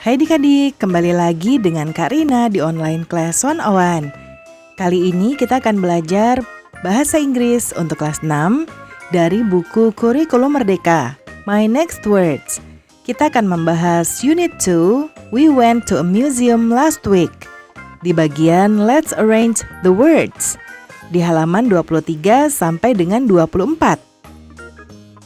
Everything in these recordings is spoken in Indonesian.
Hai adik-adik, kembali lagi dengan Kak Rina di Online Class 101. Kali ini kita akan belajar bahasa Inggris untuk kelas 6 dari buku Kurikulum Merdeka, My Next Words. Kita akan membahas Unit 2, We Went to a Museum Last Week, di bagian Let's Arrange the Words, di halaman 23 sampai dengan 24.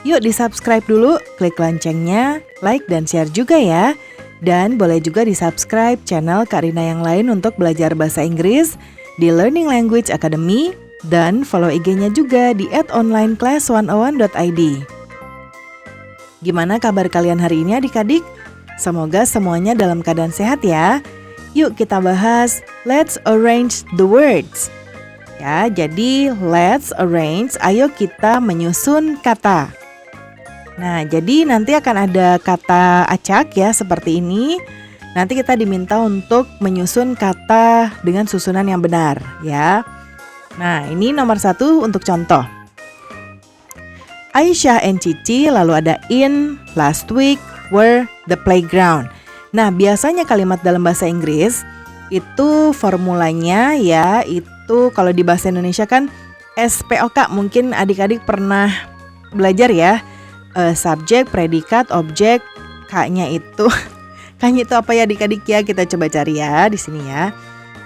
Yuk di-subscribe dulu, klik loncengnya, like dan share juga ya. Dan boleh juga di-subscribe channel Kak Rina yang lain untuk belajar bahasa Inggris di Learning Language Academy dan follow IG-nya juga di @onlineclass101.id. Gimana kabar kalian hari ini adik-adik? Semoga semuanya dalam keadaan sehat ya. Yuk kita bahas Let's Arrange the Words. Ya, jadi let's arrange, ayo kita menyusun kata. Nah, jadi nanti akan ada kata acak ya seperti ini. Nanti kita diminta untuk menyusun kata dengan susunan yang benar ya. Nah, ini nomor 1 untuk contoh. Aisyah and Cici, lalu ada in, last week, were, the playground. Nah, biasanya kalimat dalam bahasa Inggris itu formulanya ya, itu kalau di bahasa Indonesia kan SPOK, mungkin adik-adik pernah belajar ya. Subjek, predikat, objek, K-nya itu K-nya itu apa ya adik-adik ya? Kita coba cari ya di sini ya.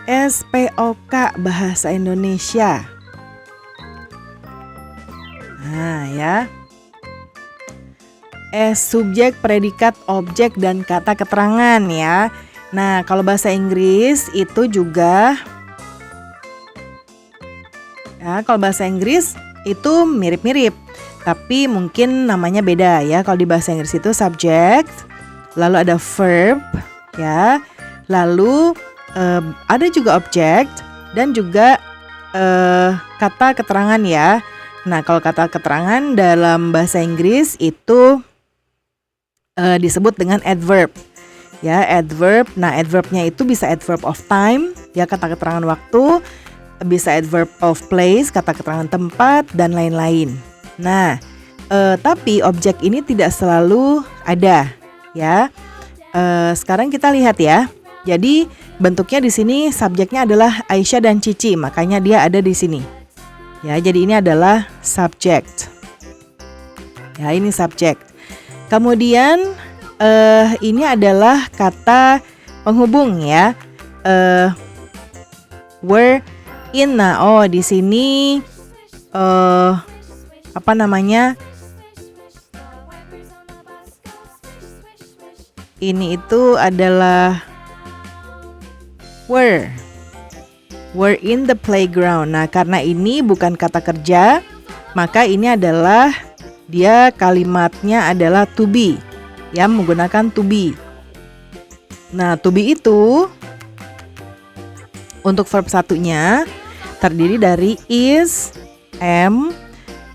SPOK bahasa Indonesia. Nah ya. Subjek, predikat, objek, dan kata keterangan ya. Nah kalau bahasa Inggris itu juga ya, kalau bahasa Inggris itu mirip-mirip. Tapi mungkin namanya beda ya. Kalau di bahasa Inggris itu subject, lalu ada verb ya, lalu ada juga object dan juga kata keterangan ya. Nah kalau kata keterangan dalam bahasa Inggris itu disebut dengan adverb ya, adverb. Nah adverbnya itu bisa adverb of time ya, kata keterangan waktu, bisa adverb of place, kata keterangan tempat, dan lain-lain. Nah, tapi objek ini tidak selalu ada, ya. Sekarang kita lihat ya. Jadi bentuknya di sini subjeknya adalah Aisyah dan Cici, makanya dia ada di sini. Ya, jadi ini adalah subject. Ya, ini subject. Kemudian ini adalah kata penghubung ya. Were, in. Nah, di sini apa namanya? Ini itu adalah were in the playground. Nah, karena ini bukan kata kerja, maka ini adalah dia kalimatnya adalah to be. Ya, menggunakan to be. Nah, to be itu untuk verb satunya terdiri dari is, am,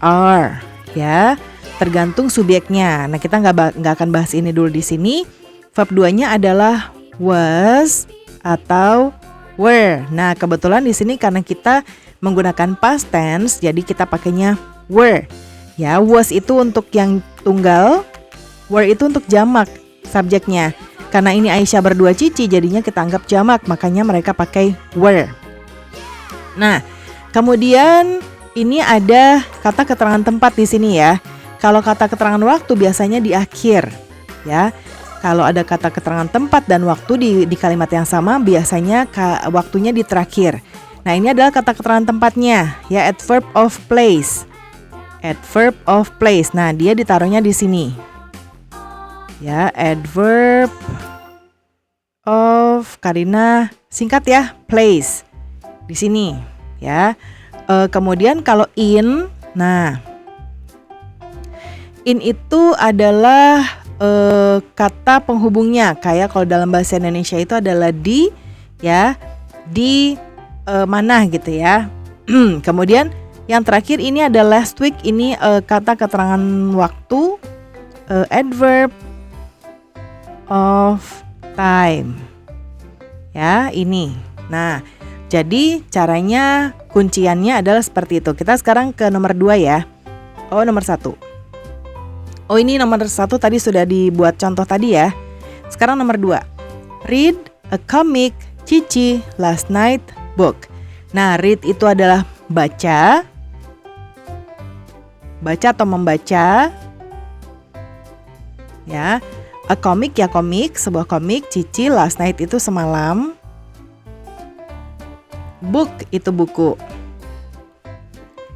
are ya, tergantung subjeknya. Nah kita nggak akan bahas ini dulu di sini. Verb 2-nya adalah was atau were. Nah kebetulan di sini karena kita menggunakan past tense, jadi kita pakainya were. Ya, was itu untuk yang tunggal, were itu untuk jamak subjeknya. Karena ini Aisyah berdua Cici, jadinya kita anggap jamak, makanya mereka pakai were. Nah kemudian ini ada kata keterangan tempat di sini ya. Kalau kata keterangan waktu biasanya di akhir ya. Kalau ada kata keterangan tempat dan waktu di kalimat yang sama, biasanya waktunya di terakhir. Nah ini adalah kata keterangan tempatnya ya, adverb of place. Adverb of place. Nah dia ditaruhnya di sini. Ya, adverb of, Karina singkat ya, place. Di sini ya. Kemudian kalau in, nah in itu adalah kata penghubungnya. Kayak kalau dalam bahasa Indonesia itu adalah di, ya, di mana gitu ya. Kemudian yang terakhir ini adalah last week. Ini kata keterangan waktu, adverb of time. Ya ini. Nah jadi caranya, kunciannya adalah seperti itu. Kita sekarang ke nomor 2 ya. Nomor 1. Ini nomor 1 tadi sudah dibuat contoh tadi ya. Sekarang nomor 2. Read a comic Cici last night book. Nah, read itu adalah baca. Baca atau membaca. Ya. A comic ya komik, sebuah komik. Cici last night itu semalam. Book itu buku.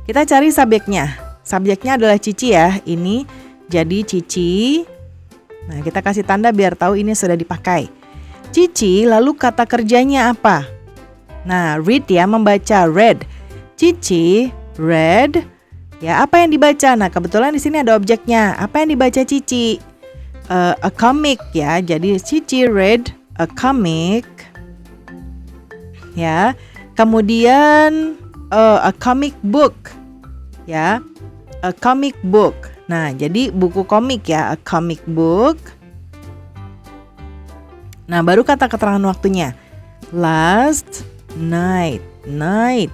Kita cari subjeknya. Subjeknya adalah Cici ya. Ini jadi Cici. Nah, kita kasih tanda biar tahu ini sudah dipakai. Cici, lalu kata kerjanya apa? Nah, read ya, membaca, read. Cici, read. Ya, apa yang dibaca? Nah, kebetulan di sini ada objeknya. Apa yang dibaca Cici? A comic ya. Jadi Cici read a comic. Ya. Kemudian a comic book. Ya. A comic book. Nah, jadi buku komik ya, a comic book. Nah, baru kata keterangan waktunya. Last night. Night.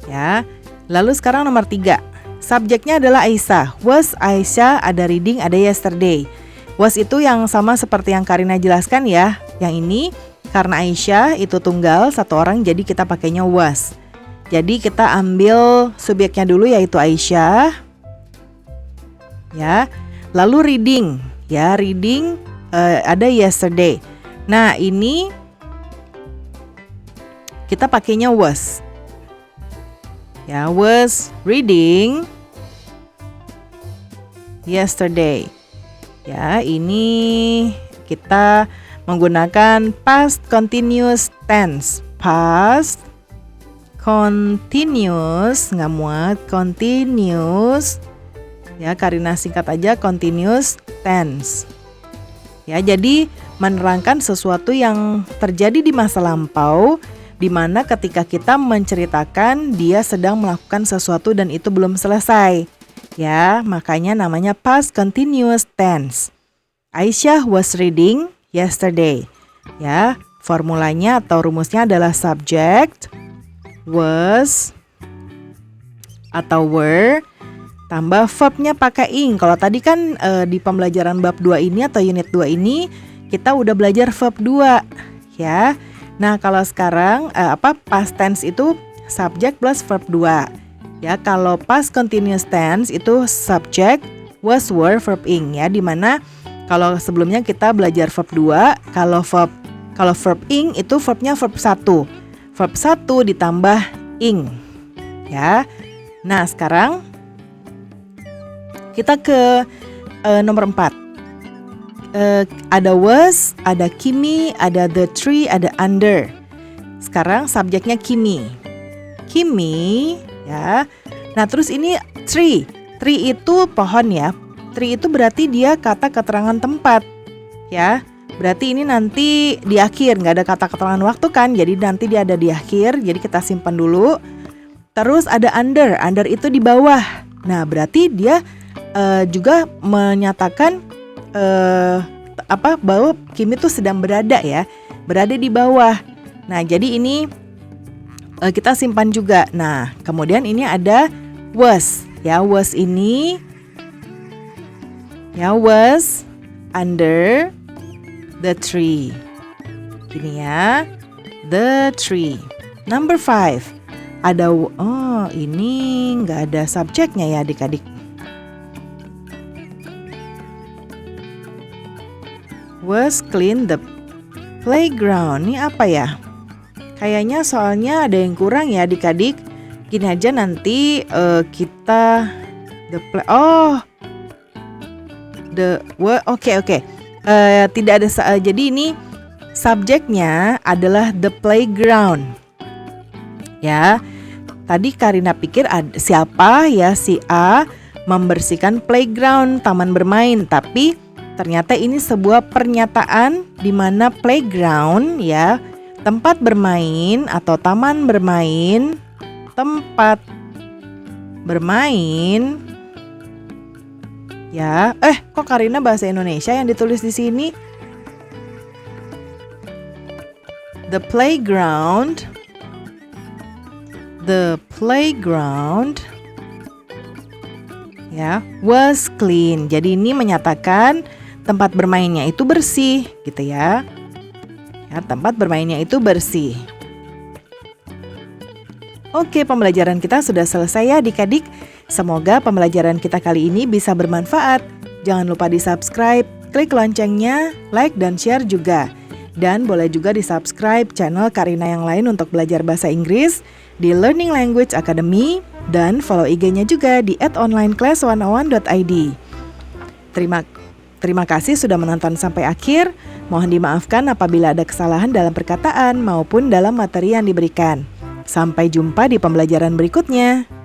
Ya. Lalu sekarang nomor 3. Subjeknya adalah Aisyah. Was Aisyah, ada reading, ada yesterday. Was itu yang sama seperti yang Karina jelaskan ya. Yang ini karena Aisyah itu tunggal, satu orang, jadi kita pakainya was. Jadi kita ambil subjeknya dulu yaitu Aisyah. Ya. Lalu reading. Ya, reading ada yesterday. Nah, ini kita pakainya was. Ya, was reading yesterday. Ya, ini kita menggunakan past continuous tense. Past continuous, nggak muat, continuous. Ya, Karina singkat aja continuous tense. Ya, jadi menerangkan sesuatu yang terjadi di masa lampau, di mana ketika kita menceritakan dia sedang melakukan sesuatu dan itu belum selesai. Ya, makanya namanya past continuous tense. Aisyah was reading yesterday. Ya, formulanya atau rumusnya adalah subject, was atau were, tambah verbnya pakai ing. Kalau tadi kan di pembelajaran bab 2 ini atau unit 2 ini kita udah belajar verb 2. Ya. Nah, kalau sekarang past tense itu subject plus verb 2. Ya, kalau past continuous tense itu subject, was, were, verb ing ya, di mana kalau sebelumnya kita belajar verb 2, kalau verb ing itu verbnya verb 1. Verb 1 ditambah ing. Ya. Nah, sekarang kita ke nomor 4. Ada was, ada Kimi, ada the tree, ada under. Sekarang subjeknya Kimi. Kimi, ya. Nah, terus ini tree. Tree itu pohon ya. Tree itu berarti dia kata keterangan tempat. Ya. Berarti ini nanti di akhir, nggak ada kata keterangan waktu kan. Jadi nanti dia ada di akhir. Jadi kita simpan dulu. Terus ada under. Under itu di bawah. Nah, berarti dia juga menyatakan bahwa Kimi itu sedang berada ya, berada di bawah. Nah, jadi ini kita simpan juga. Nah, kemudian ini ada was ya, was ini ya, was under the tree. Gini ya, the tree. Number 5 ada ini nggak ada subjeknya ya adik-adik. Was clean the playground. Ini apa ya? Kayaknya soalnya ada yang kurang ya adik-adik. Gini aja nanti kita oke. Tidak ada jadi ini subjeknya adalah the playground. Ya. Tadi Karina pikir siapa ya, si A membersihkan playground, taman bermain, tapi ternyata ini sebuah pernyataan di mana playground ya, tempat bermain atau taman bermain, tempat bermain. Ya, kok Karina bahasa Indonesia yang ditulis di sini? The playground ya, was clean. Jadi ini menyatakan tempat bermainnya itu bersih gitu ya. Ya, tempat bermainnya itu bersih. Oke, pembelajaran kita sudah selesai ya adik-adik. Semoga pembelajaran kita kali ini bisa bermanfaat. Jangan lupa di-subscribe, klik loncengnya, like dan share juga. Dan boleh juga di-subscribe channel Karina yang lain untuk belajar bahasa Inggris di Learning Language Academy dan follow IG-nya juga di @onlineclass101.id. Terima kasih sudah menonton sampai akhir. Mohon dimaafkan apabila ada kesalahan dalam perkataan maupun dalam materi yang diberikan. Sampai jumpa di pembelajaran berikutnya.